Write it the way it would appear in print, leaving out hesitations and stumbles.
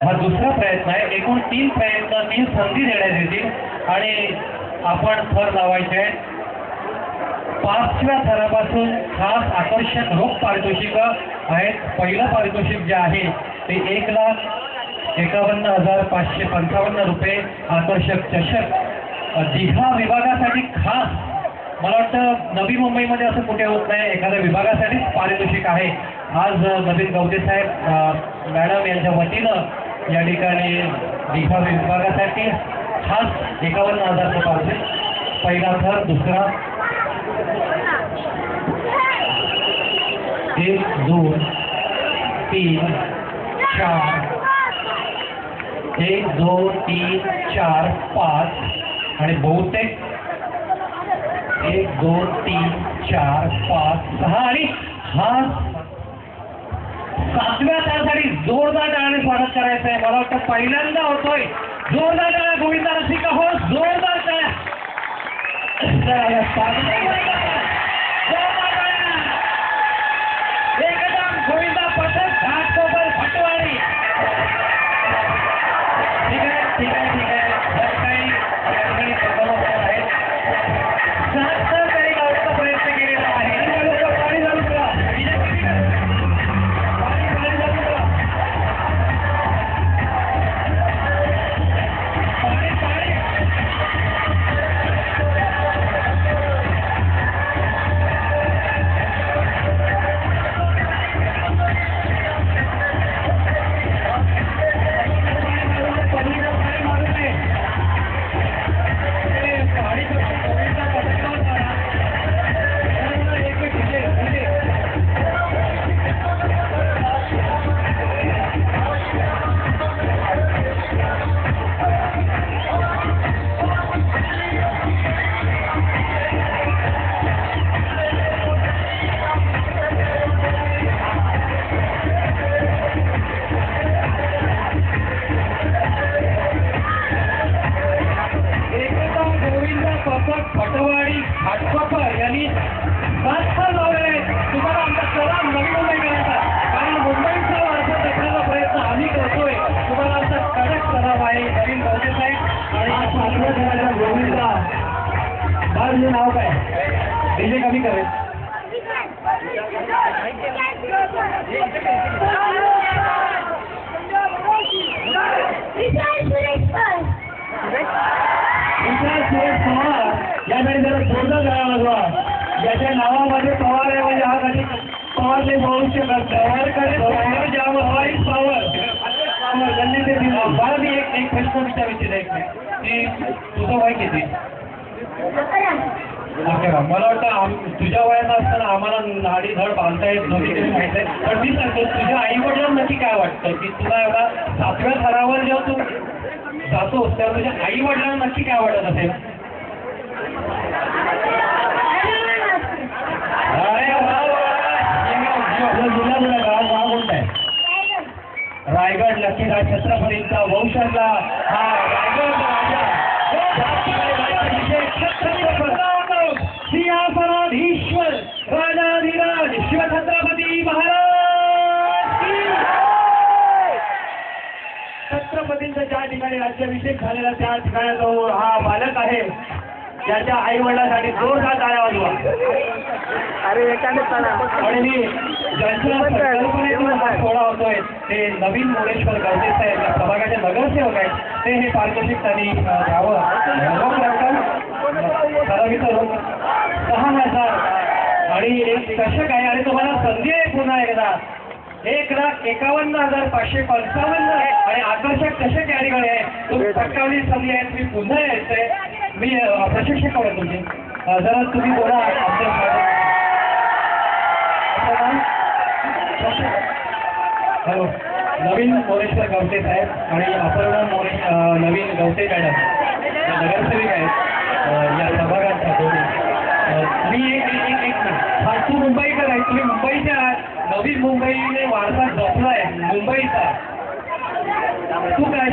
हा दुसरा प्रयत्न आहे। एकूण 3 प्रयत्न 3 संधी देण्यात येतील आणि आपण थर लावायचे आहे। 5व्या थरापासून खास आकर्षक रोख पारितोषिक आहेत। पहिलं पारितोषिक जे आहे ते 1,51,555 रुपये आकर्षक चषक दिघा विभागासाठी खास। मला वाटतं नवी मुंबईमध्ये असं कुठे होत नाही, एखाद्या विभागासाठीच पारितोषिक आहे। आज नवीन गवते साहेब मॅडम यांच्या वतीनं या ठिकाणी दिघा विभागासाठी खास 51,000 रुपये पारितोषिक। पहिला थर, दुसरा 1 2 3 4 1 2 3 4 5 आणि बहुतेक 1 2 3 4 5 6 आणि हा 7व्या तासासाठी जोरदार टाळ्याने स्वागत करायचं आहे। मला वाटतं पहिल्यांदा होतोय। जोरदार टाळ्या गोविंदा रसिका हो, जोरदार टाळ्या। एकदम गोविंदा पथक घाटकोपर फटवाडी। ठीक आहे ठीक आहे ठीक आहे, जर काही अडचणी समस्या आहेत सहज तरी गावचा प्रयत्न केलेला आहे। पाणी चालू करा, फटवाडी घाटकोपर यांनी 7 थर लावलेले आहेत। तुम्हाला आमचा सलाम नवी मुंबई करायचा, कारण मुंबईचा वारसा जपण्याचा प्रयत्न आम्ही करतोय। तुम्हाला आमचा कडक सलाम आहे नवीन गवते साहेब। आणि 7व्या थराच्या गोविंदा माझं नाव काय? डीजे कमी करेल। यासाठी जरा जोरदार करावा लागला। ज्याच्या नावामध्ये पवार आहे म्हणजे हा कधी पवारले भविष्य पवारकडे पवार ज्यावर हवाई पवार त्यांनी ते दिलं। मला मी एक प्रश्न विचारायचे की तुझं वय किती? 11। मला वाटतं तुझ्या वयात असताना आम्हाला नाडी धड बांधता येत नव्हती तरी माहित आहे। पण मी सांगतो, तुझ्या आई वडिलांना नक्की काय वाटतं की तुला एवढा 7व्या थरावर जेव्हा तू जातोस तेव्हा तुझ्या आई वडिलांना नक्की काय वाटत असेल? अरे वा, जिल्हा गाव कोणता आहे? रायगड। लक्कीराज छत्रपतींचा वंशातला हा रायगड राजा सिंहासनाधीश्वर राजाधिराज शिवछत्रपती महाराज की छत्रपतींचा ज्या ठिकाणी राज्याभिषेक झालेला त्या ठिकाणी जो हा बालक आहे, ज्याच्या आई वडिलांसाठी जोरदार टाळ्या वाजवा। अरे आणि मी ज्यांच्या संकल्पनेतून हा सोहळा होतोय ते नवीन मोरेश्वर गवते साहेब या प्रभागाचे नगरसेवक आहेत। ते हे पारितोषिक त्यांनी द्यावं। रोख रक्कम ठराविक रोख 6,000 आणि एक चषक आहे। आणि तुम्हाला संधी आहे पुन्हा एकदा 1,51,555 आणि आकर्षक चषक या ठिकाणी आहे। तुम्ही पटकावली संधी आहे, तुम्ही पुन्हा यायचंय। मी प्रशिक्षक आहे तुमची, जरा तुम्ही बोला आमच्या। हॅलो, नवीन मोरेश्वर गवते साहेब आणि अपर्णा नवीन गवते मॅडम नगरसेविक आहेत या प्रभागाचा दोन्ही। मी एक हा तू मुंबईकर आहे, तुम्ही मुंबईच्या नवीन मुंबईने वारसा जपलाय मुंबईचा, तू काय